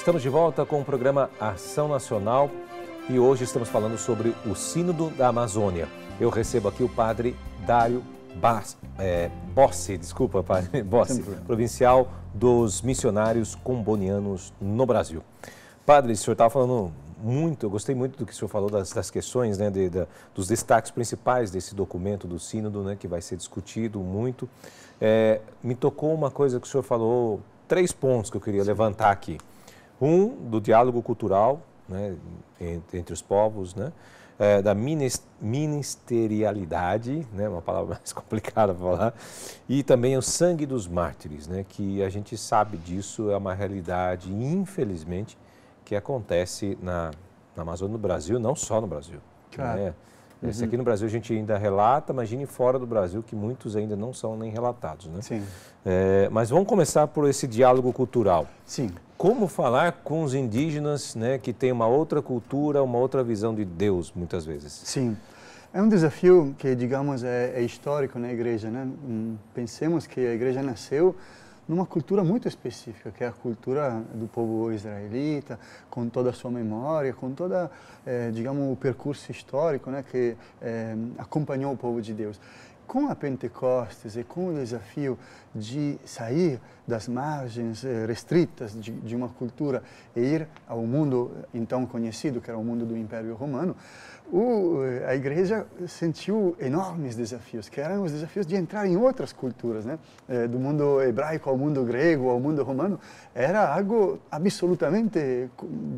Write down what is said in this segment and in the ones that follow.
Estamos de volta com o programa Ação Nacional e hoje estamos falando sobre o Sínodo da Amazônia. Eu recebo aqui o padre Dário Bossi, provincial dos missionários combonianos no Brasil. Padre, o senhor estava falando muito, eu gostei muito do que o senhor falou das questões, né, dos destaques principais desse documento do Sínodo, né, que vai ser discutido muito. Me tocou uma coisa que o senhor falou, 3 pontos que eu queria levantar aqui. Um, do diálogo cultural, né, entre os povos, né, da ministerialidade, né, uma palavra mais complicada para falar, e também o sangue dos mártires, né, que a gente sabe disso, é uma realidade, infelizmente, que acontece na Amazônia, no Brasil, não só no Brasil. Claro. Né? Esse aqui no Brasil a gente ainda relata, imagine fora do Brasil, que muitos ainda não são nem relatados. Né? Sim. Mas vamos começar por esse diálogo cultural. Sim. Como falar com os indígenas, né, que têm uma outra cultura, uma outra visão de Deus, muitas vezes? Sim. É um desafio que, digamos, é histórico na igreja, né? Pensemos que a igreja nasceu numa cultura muito específica, que é a cultura do povo israelita, com toda a sua memória, com toda, digamos, o percurso histórico, né, que acompanhou o povo de Deus. Com a Pentecostes e com o desafio de sair das margens restritas de uma cultura e ir ao mundo então conhecido, que era o mundo do Império Romano, a igreja sentiu enormes desafios, que eram os desafios de entrar em outras culturas, né? Do mundo hebraico ao mundo grego, ao mundo romano, era algo absolutamente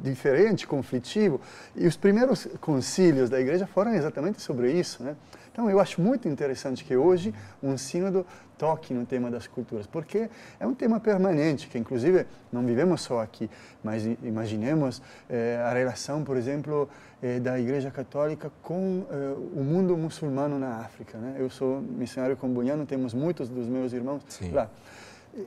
diferente, conflitivo. E os primeiros concílios da igreja foram exatamente sobre isso, né? Então, eu acho muito interessante que hoje um sínodo toque no tema das culturas, porque é um tema permanente, que inclusive não vivemos só aqui, mas imaginemos a relação, por exemplo, da Igreja Católica com o mundo muçulmano na África, né? Eu sou missionário comboniano, temos muitos dos meus irmãos lá.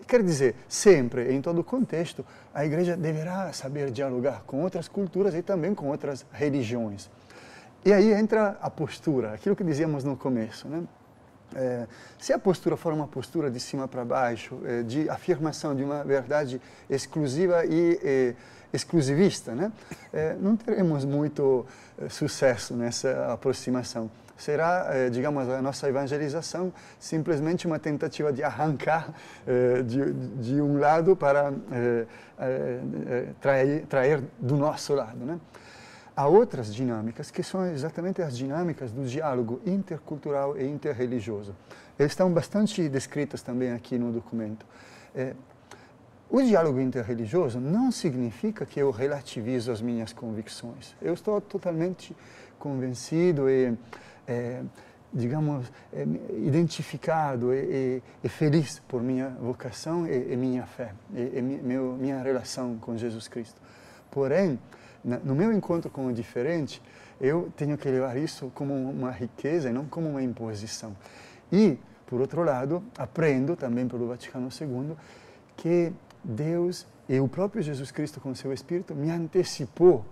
Quer dizer, sempre, em todo contexto, a Igreja deverá saber dialogar com outras culturas e também com outras religiões. E aí entra a postura, aquilo que dizíamos no começo, né? Se a postura for uma postura de cima para baixo, de afirmação de uma verdade exclusiva e exclusivista, né? Não teremos muito sucesso nessa aproximação. Será, digamos, a nossa evangelização simplesmente uma tentativa de arrancar de um lado para trazer do nosso lado, né? Há outras dinâmicas que são exatamente as dinâmicas do diálogo intercultural e interreligioso. Eles estão bastante descritas também aqui no documento. O diálogo interreligioso não significa que eu relativizo as minhas convicções. Eu estou totalmente convencido e, digamos, identificado e feliz por minha vocação e minha fé, e minha relação com Jesus Cristo. Porém, no meu encontro com o diferente, eu tenho que levar isso como uma riqueza e não como uma imposição. E, por outro lado, aprendo também pelo Vaticano II que Deus e o próprio Jesus Cristo com seu Espírito me antecipou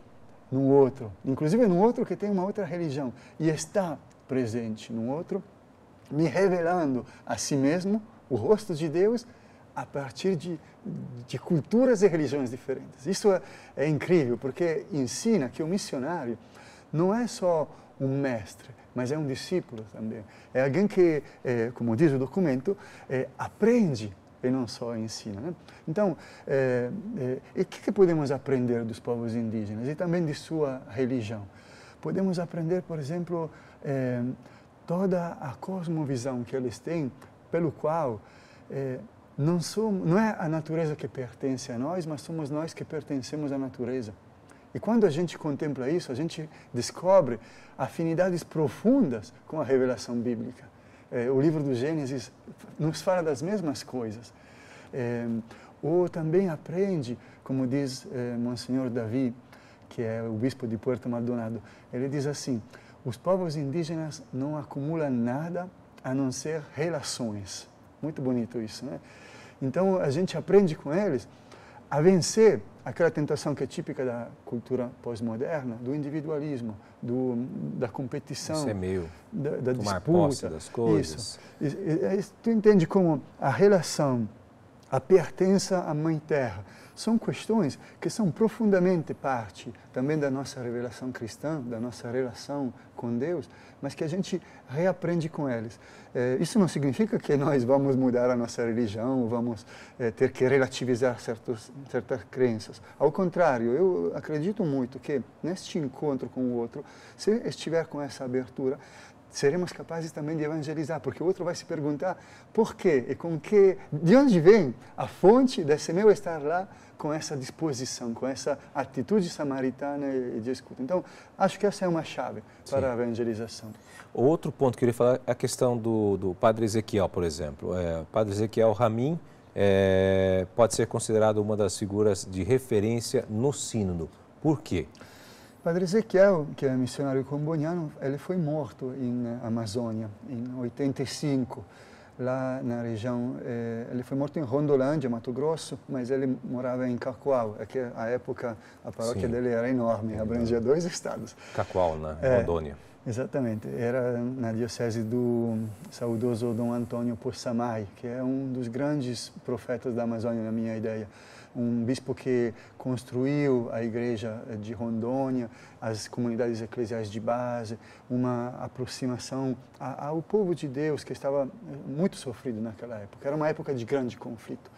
no outro, inclusive no outro que tem uma outra religião, e está presente no outro, me revelando a si mesmo o rosto de Deus a partir de culturas e religiões diferentes. Isso é incrível, porque ensina que o missionário não é só um mestre, mas é um discípulo também. É alguém que, como diz o documento, aprende e não só ensina, né? Então, o que podemos aprender dos povos indígenas e também de sua religião? Podemos aprender, por exemplo, toda a cosmovisão que eles têm, pelo qual não é a natureza que pertence a nós, mas somos nós que pertencemos à natureza. E quando a gente contempla isso, a gente descobre afinidades profundas com a revelação bíblica. O livro do Gênesis nos fala das mesmas coisas. Ou também aprende, como diz Monsenhor Davi, que é o bispo de Puerto Maldonado, ele diz assim: os povos indígenas não acumulam nada a não ser relações. Muito bonito isso, né? Então, a gente aprende com eles a vencer aquela tentação que é típica da cultura pós-moderna, do individualismo, da competição, isso é meio da tomar disputa. Posse das coisas. Isso. Tu entende como a relação a pertença à Mãe Terra. São questões que são profundamente parte também da nossa revelação cristã, da nossa relação com Deus, mas que a gente reaprende com eles. Isso não significa que nós vamos mudar a nossa religião, vamos ter que relativizar certas crenças. Ao contrário, eu acredito muito que neste encontro com o outro, se estiver com essa abertura, seremos capazes também de evangelizar, porque o outro vai se perguntar por quê e com que, de onde vem a fonte desse meu estar lá com essa disposição, com essa atitude samaritana e de escuta. Então, acho que essa é uma chave para a evangelização. Outro ponto que eu queria falar é a questão do Padre Ezequiel, por exemplo. O Padre Ezequiel Ramin pode ser considerado uma das figuras de referência no sínodo. Por quê? Padre Ezequiel, que é missionário comboniano, ele foi morto em Amazônia, em 85, lá na região, ele foi morto em Rondolândia, Mato Grosso, mas ele morava em Cacoal, é que à época a paróquia dele era enorme, abrangia 2 estados. Cacoal, na Rondônia. Exatamente, era na diocese do saudoso Dom Antônio Possamay, que é um dos grandes profetas da Amazônia, na minha ideia. Um bispo que construiu a igreja de Rondônia, as comunidades eclesiais de base, uma aproximação ao povo de Deus que estava muito sofrido naquela época. Era uma época de grande conflito.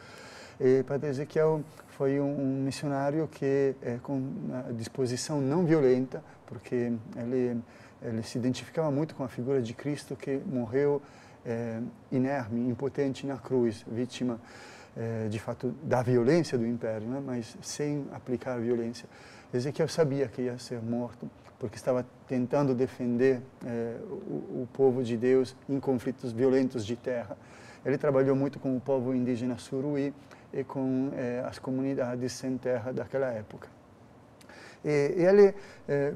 E Padre Ezequiel foi um missionário que, com a disposição não violenta, porque ele se identificava muito com a figura de Cristo que morreu inerme, impotente na cruz, vítima de fato da violência do império, né? Mas sem aplicar violência. Ezequiel sabia que ia ser morto porque estava tentando defender o povo de Deus em conflitos violentos de terra. Ele trabalhou muito com o povo indígena Suruí e com as comunidades sem terra daquela época. E ele,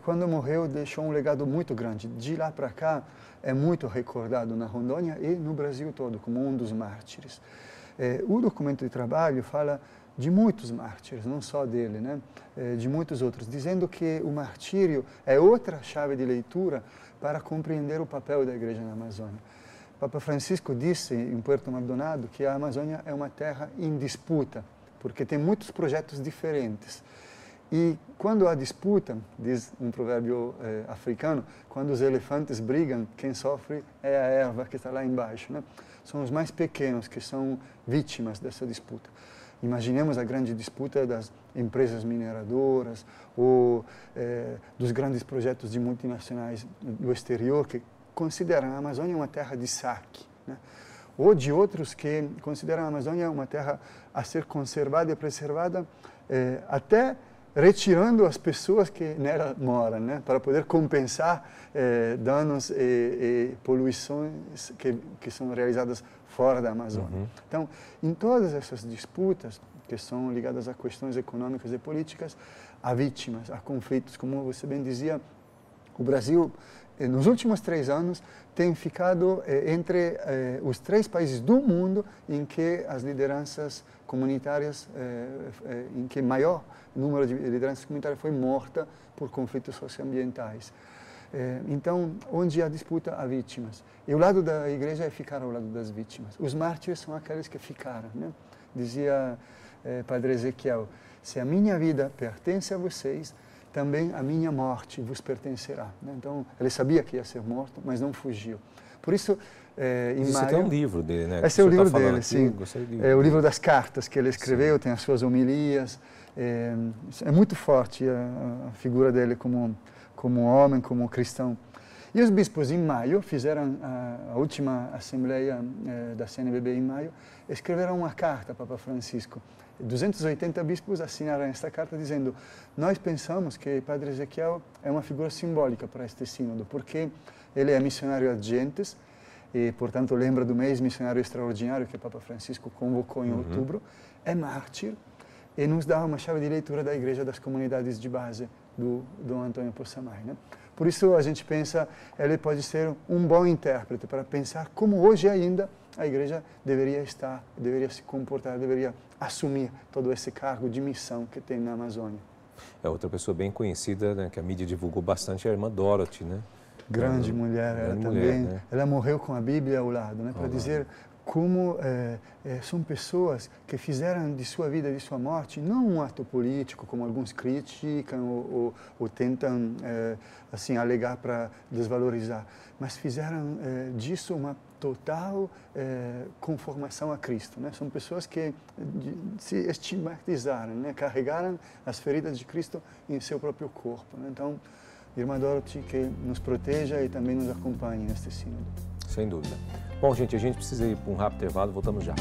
quando morreu, deixou um legado muito grande. De lá para cá, é muito recordado na Rondônia e no Brasil todo como um dos mártires. O documento de trabalho fala de muitos mártires, não só dele, né? De muitos outros, dizendo que o martírio é outra chave de leitura para compreender o papel da Igreja na Amazônia. Papa Francisco disse em Puerto Maldonado que a Amazônia é uma terra em disputa, porque tem muitos projetos diferentes. E quando há disputa, diz um provérbio africano, quando os elefantes brigam, quem sofre é a erva que está lá embaixo, né? São os mais pequenos que são vítimas dessa disputa. Imaginemos a grande disputa das empresas mineradoras ou dos grandes projetos de multinacionais do exterior que consideram a Amazônia uma terra de saque, né? Ou de outros que consideram a Amazônia uma terra a ser conservada e preservada até retirando as pessoas que nela moram, né, para poder compensar danos e poluições que são realizadas fora da Amazônia. Uhum. Então, em todas essas disputas que são ligadas a questões econômicas e políticas, há vítimas, há conflitos. Como você bem dizia, o Brasil, nos últimos 3 anos, tem ficado entre os 3 países do mundo em que as lideranças comunitárias, em que maior número de lideranças comunitárias foi morta por conflitos socioambientais. Então, onde há disputa, há vítimas. E o lado da igreja é ficar ao lado das vítimas. Os mártires são aqueles que ficaram, né? Dizia Padre Ezequiel, se a minha vida pertence a vocês, também a minha morte vos pertencerá. Então, ele sabia que ia ser morto, mas não fugiu. Por isso, em maio... Esse é um livro dele, né? Esse é o livro dele, aqui, sim. É o livro das cartas que ele escreveu, sim. Tem as suas homilias. É muito forte a figura dele como homem, como cristão. E os bispos, em maio, fizeram a última assembleia da CNBB em maio, escreveram uma carta a Papa Francisco. 280 bispos assinaram esta carta dizendo: nós pensamos que Padre Ezequiel é uma figura simbólica para este sínodo, porque ele é missionário ad gentes e, portanto, lembra do mês missionário extraordinário que Papa Francisco convocou em outubro, é mártir e nos dá uma chave de leitura da Igreja das Comunidades de Base do Dom Antônio Possamay, né? Por isso a gente pensa, ele pode ser um bom intérprete para pensar como hoje ainda a Igreja deveria estar, deveria se comportar, deveria assumir todo esse cargo de missão que tem na Amazônia. É outra pessoa bem conhecida, né, que a mídia divulgou bastante, é a irmã Dorothy, né? Grande mulher, ela também. Mulher, né? Ela morreu com a Bíblia ao lado, né, para dizer como são pessoas que fizeram de sua vida, de sua morte, não um ato político, como alguns criticam ou tentam assim alegar para desvalorizar, mas fizeram disso uma total conformação a Cristo, né? São pessoas que se estigmatizaram, né? Carregaram as feridas de Cristo em seu próprio corpo, né? Então, Irmã Dorothy, que nos proteja e também nos acompanhe neste sínodo. Sem dúvida. Bom, gente, a gente precisa ir para um rápido intervalo, voltamos já.